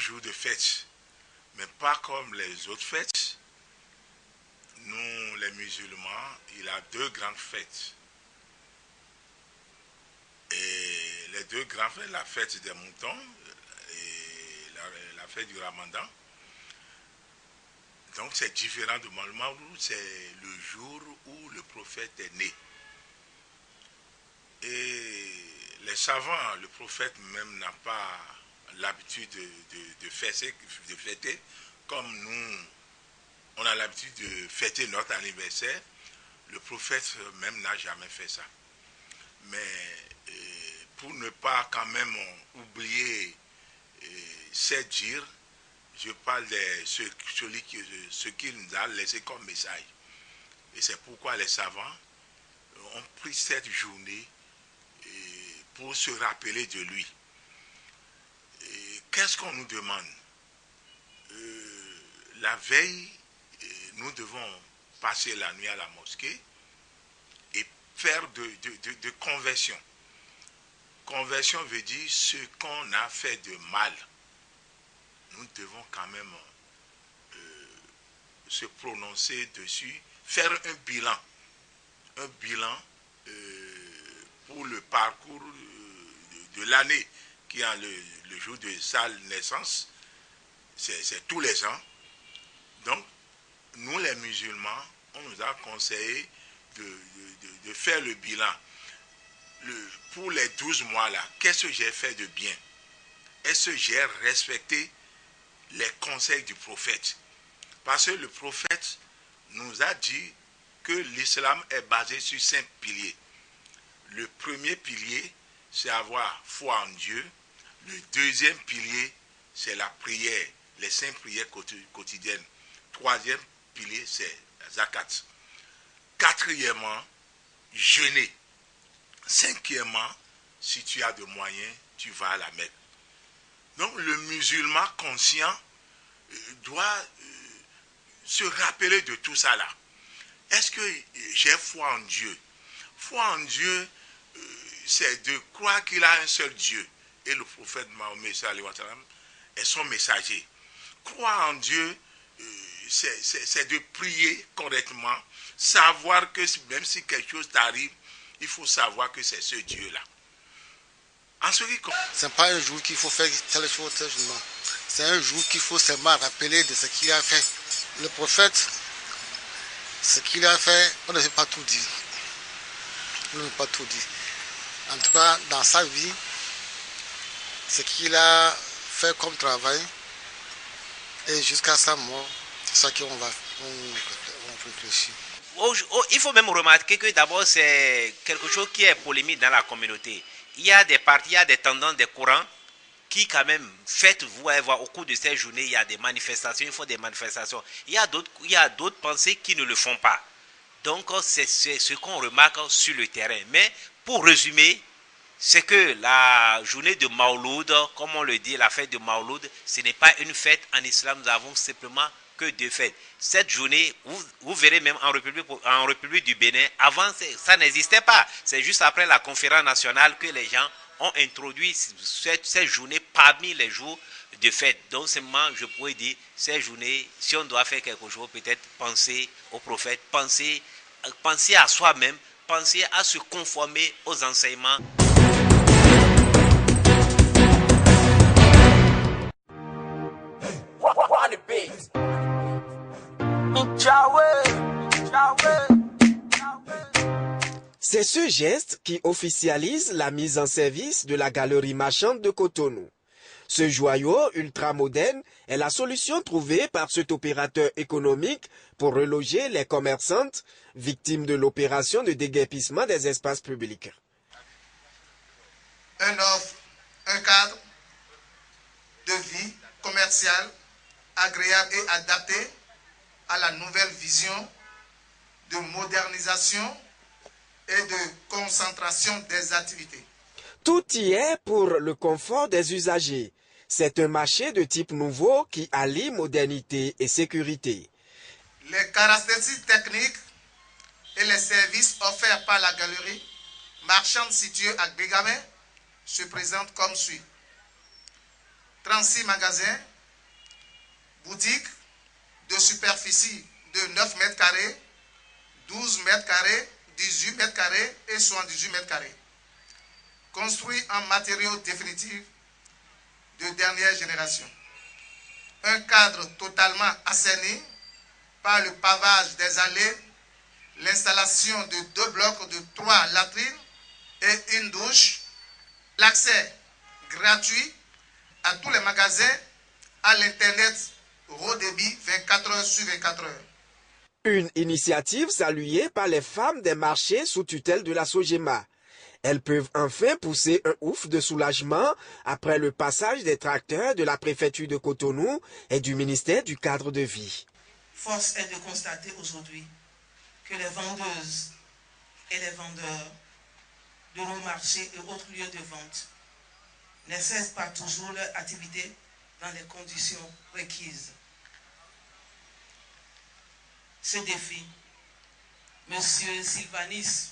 jour de fête, mais pas comme les autres fêtes. Nous, les musulmans, il a deux grandes fêtes. Et les deux grandes fêtes, la fête des moutons et la fête du Ramadan. Donc c'est différent de Maulid, c'est le jour où le prophète est né. Et les savants, le prophète même n'a pas l'habitude de fêter comme nous, on a l'habitude de fêter notre anniversaire. Le prophète même n'a jamais fait ça. Mais pour ne pas quand même oublier ces dires, je parle de ce qu'il nous a laissé comme message. Et c'est pourquoi les savants ont pris cette journée pour se rappeler de lui. Qu'est-ce qu'on nous demande? La veille, nous devons passer la nuit à la mosquée et faire de conversion. Conversion veut dire ce qu'on a fait de mal. Nous devons quand même se prononcer dessus, faire un bilan pour le parcours de l'année qui a le jour de sa naissance, c'est tous les ans. Donc, nous les musulmans, on nous a conseillé de faire le bilan. Pour les 12 mois là, qu'est-ce que j'ai fait de bien? Est-ce que j'ai respecté les conseils du prophète? Parce que le prophète nous a dit que l'islam est basé sur 5 piliers. Le premier pilier, c'est avoir foi en Dieu. Le deuxième pilier, c'est la prière, les 5 prières quotidiennes. Troisième pilier, c'est la zakat. Quatrièmement, jeûner. Cinquièmement, si tu as de moyens, tu vas à la Mecque. Donc le musulman conscient doit se rappeler de tout ça là. Est-ce que j'ai foi en Dieu? Foi en Dieu, c'est de croire qu'il a un seul Dieu. Et le prophète Mahomet est son messager. Croire en Dieu, c'est de prier correctement. Savoir que même si quelque chose t'arrive, il faut savoir que c'est ce Dieu-là. Ce n'est pas un jour qu'il faut faire telle chose, non. C'est un jour qu'il faut seulement rappeler de ce qu'il a fait. Le prophète, ce qu'il a fait, on ne peut pas tout dire. On ne peut pas tout dire. En tout cas, dans sa vie, ce qu'il a fait comme travail, et jusqu'à sa mort, c'est ça qu'on va réfléchir. Il faut même remarquer que d'abord c'est quelque chose qui est polémique dans la communauté. Il y a des partis, il y a des tendances, des courants qui quand même fêtent, vous allez voir, au cours de ces journées, il y a des manifestations, il faut des manifestations. Il y a d'autres pensées qui ne le font pas. Donc c'est ce qu'on remarque sur le terrain. Mais pour résumer, c'est que la journée de Mawlud, comme on le dit, la fête de Mawlud, ce n'est pas une fête en islam, nous avons simplement que 2 fêtes. Cette journée, vous verrez même en République du Bénin, avant ça n'existait pas. C'est juste après la conférence nationale que les gens ont introduit cette journée parmi les jours de fête. Donc seulement, je pourrais dire, cette journée, si on doit faire quelque chose, peut-être penser au prophète, penser à soi-même, penser à se conformer aux enseignements. C'est ce geste qui officialise la mise en service de la galerie marchande de Cotonou. Ce joyau ultramoderne est la solution trouvée par cet opérateur économique pour reloger les commerçantes victimes de l'opération de déguerpissement des espaces publics. Un cadre de vie commerciale agréable et adapté à la nouvelle vision de modernisation et de concentration des activités. Tout y est pour le confort des usagers. C'est un marché de type nouveau qui allie modernité et sécurité. Les caractéristiques techniques et les services offerts par la galerie marchande située à Bégamé se présentent comme suit. 36 magasins boutique de superficie de 9 mètres carrés, 12 mètres carrés, 18 mètres carrés et 78 mètres carrés. Construit en matériaux définitifs de dernière génération. Un cadre totalement assaini par le pavage des allées, l'installation de 2 blocs de 3 latrines et une douche, l'accès gratuit à tous les magasins, à l'Internet haut débit 24 heures sur 24 heures. Une initiative saluée par les femmes des marchés sous tutelle de la SOGEMA. Elles peuvent enfin pousser un ouf de soulagement après le passage des tracteurs de la préfecture de Cotonou et du ministère du cadre de vie. Force est de constater aujourd'hui que les vendeuses et les vendeurs de nos marchés et autres lieux de vente ne cessent pas toujours leur activité dans les conditions requises. Ce défi, M. Sylvanis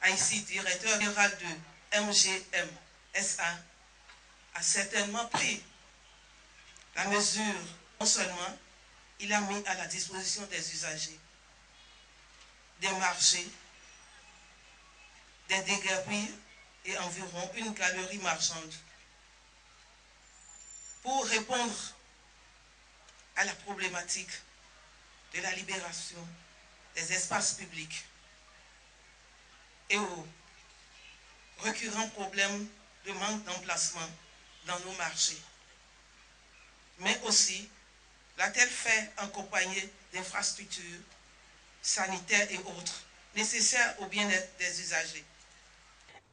Aïssi, directeur général de MGM SA, a certainement pris la mesure. Non seulement il a mis à la disposition des usagers des marchés, des déguerpis et environ une galerie marchande pour répondre à la problématique de la libération des espaces publics et aux récurrents problèmes de manque d'emplacement dans nos marchés. Mais aussi, l'a-t-elle fait accompagner d'infrastructures sanitaires et autres nécessaires au bien-être des usagers.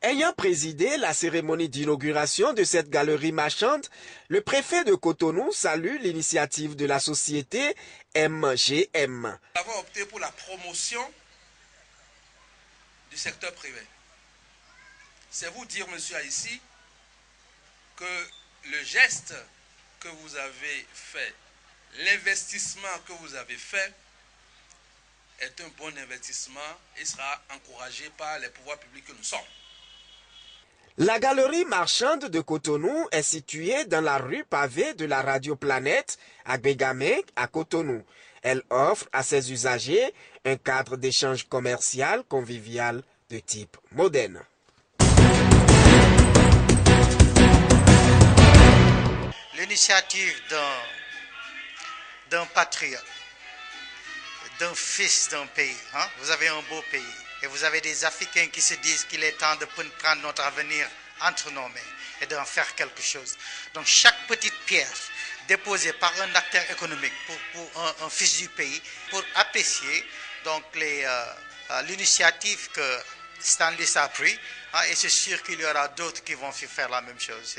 Ayant présidé la cérémonie d'inauguration de cette galerie marchande, le préfet de Cotonou salue l'initiative de la société MGM. Nous avons opté pour la promotion du secteur privé. C'est vous dire, monsieur Aïssi, que le geste que vous avez fait, l'investissement que vous avez fait, est un bon investissement et sera encouragé par les pouvoirs publics que nous sommes. La galerie marchande de Cotonou est située dans la rue pavée de la Radio Planète à Bégamé, à Cotonou. Elle offre à ses usagers un cadre d'échange commercial convivial de type moderne. L'initiative d'un patriote, d'un fils d'un pays. Hein? Vous avez un beau pays. Et vous avez des Africains qui se disent qu'il est temps de prendre notre avenir entre nos mains et d'en faire quelque chose. Donc chaque petite pierre déposée par un acteur économique pour un fils du pays, pour apprécier donc l'initiative que Stanley a pris, hein, et c'est sûr qu'il y aura d'autres qui vont faire la même chose.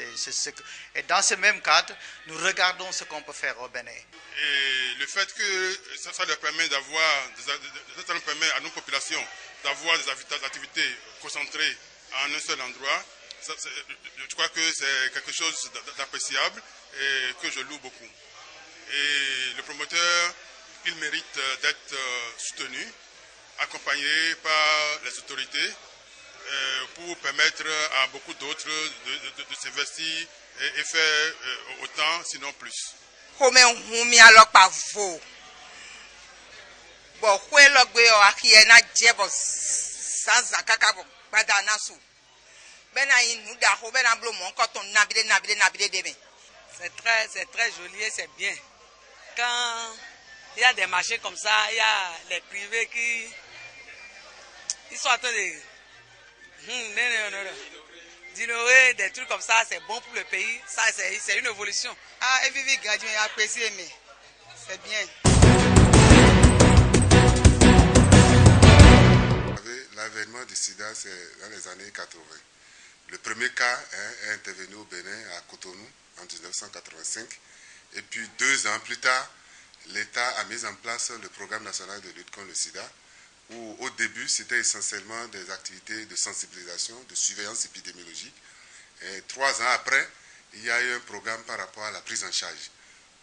Et dans ce même cadre, nous regardons ce qu'on peut faire au Bénin. Et le fait que ça leur permet d'avoir, ça nous permet à nos populations d'avoir des activités concentrées en un seul endroit, je crois que c'est quelque chose d'appréciable et que je loue beaucoup. Et le promoteur, il mérite d'être soutenu, accompagné par les autorités pour permettre à beaucoup d'autres de s'investir et faire autant, sinon plus. C'est très joli et c'est bien. Quand il y a des marchés comme ça, il y a les privés qui ils sont en train de d'innover des trucs comme ça, c'est bon pour le pays. Ça, c'est une évolution. Ah, et Vivi Gadion a apprécié, mais c'est bien. L'avènement du sida, c'est dans les années 80. Le premier cas est intervenu au Bénin, à Cotonou, en 1985. Et puis 2 ans plus tard, l'État a mis en place le programme national de lutte contre le sida, où au début, c'était essentiellement des activités de sensibilisation, de surveillance épidémiologique. Et 3 ans après, il y a eu un programme par rapport à la prise en charge,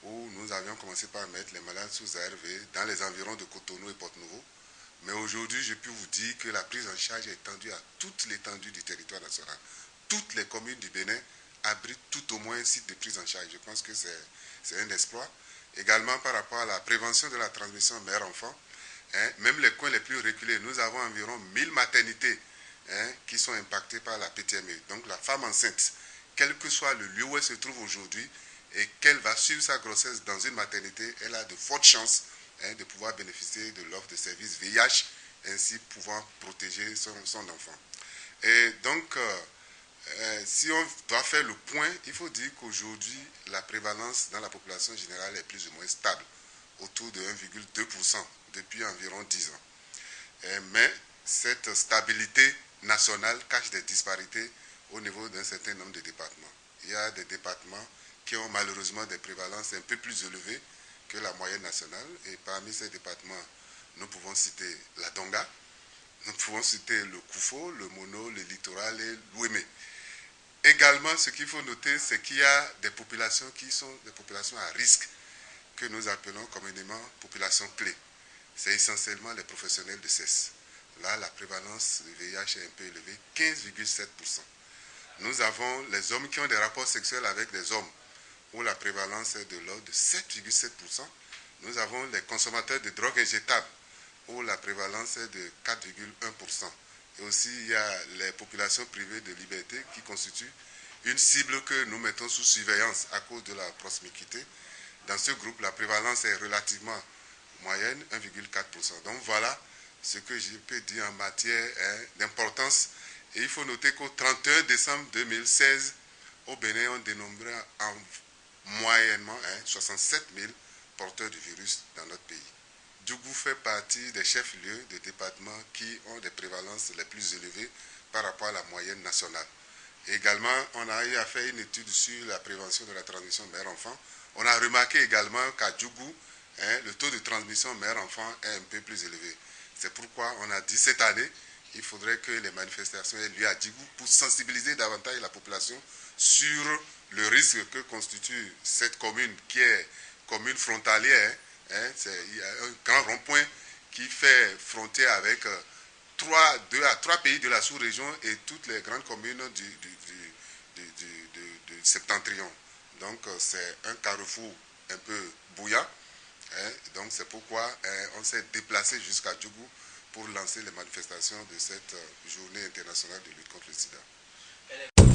où nous avions commencé par mettre les malades sous ARV dans les environs de Cotonou et Porte-Nouveau. Mais aujourd'hui, je peux vous dire que la prise en charge est étendue à toute l'étendue du territoire national. Toutes les communes du Bénin abritent tout au moins un site de prise en charge. Je pense que c'est un exploit. Également par rapport à la prévention de la transmission mère-enfant, même les coins les plus reculés, nous avons environ 1000 maternités qui sont impactées par la PTME. Donc la femme enceinte, quel que soit le lieu où elle se trouve aujourd'hui et qu'elle va suivre sa grossesse dans une maternité, elle a de fortes chances de pouvoir bénéficier de l'offre de services VIH, ainsi pouvant protéger son enfant. Et donc, si on doit faire le point, il faut dire qu'aujourd'hui, la prévalence dans la population générale est plus ou moins stable, autour de 1,2% depuis environ 10 ans. Mais cette stabilité nationale cache des disparités au niveau d'un certain nombre de départements. Il y a des départements qui ont malheureusement des prévalences un peu plus élevées que la moyenne nationale. Et parmi ces départements, nous pouvons citer la Donga, nous pouvons citer le Koufo, le Mono, le Littoral et l'Ouémé. Également, ce qu'il faut noter, c'est qu'il y a des populations qui sont des populations à risque, que nous appelons communément populations clés. C'est essentiellement les professionnels de cesse. Là, la prévalence du VIH est un peu élevée, 15,7%. Nous avons les hommes qui ont des rapports sexuels avec des hommes, où la prévalence est de l'ordre de 7,7%. Nous avons les consommateurs de drogues injectables, où la prévalence est de 4,1%. Et aussi, il y a les populations privées de liberté qui constituent une cible que nous mettons sous surveillance à cause de la proximité. Dans ce groupe, la prévalence est relativement moyenne, 1,4%. Donc voilà ce que je peux dire en matière d'importance. Et il faut noter qu'au 31 décembre 2016, au Bénin, on dénombrait moyennement 67 000 porteurs du virus dans notre pays. Djougou fait partie des chefs-lieux de départements qui ont des prévalences les plus élevées par rapport à la moyenne nationale. Et également, on a eu à faire une étude sur la prévention de la transmission mère-enfant. On a remarqué également qu'à Djougou, le taux de transmission mère-enfant est un peu plus élevé. C'est pourquoi on a dit cette année, il faudrait que les manifestations aient lieu à Djougou pour sensibiliser davantage la population sur le risque que constitue cette commune qui est commune frontalière. Il y a un grand rond-point qui fait frontière avec 2 à 3 pays de la sous-région et toutes les grandes communes du septentrion. Donc c'est un carrefour un peu bouillant. Donc c'est pourquoi on s'est déplacé jusqu'à Djougou pour lancer les manifestations de cette journée internationale de lutte contre le sida.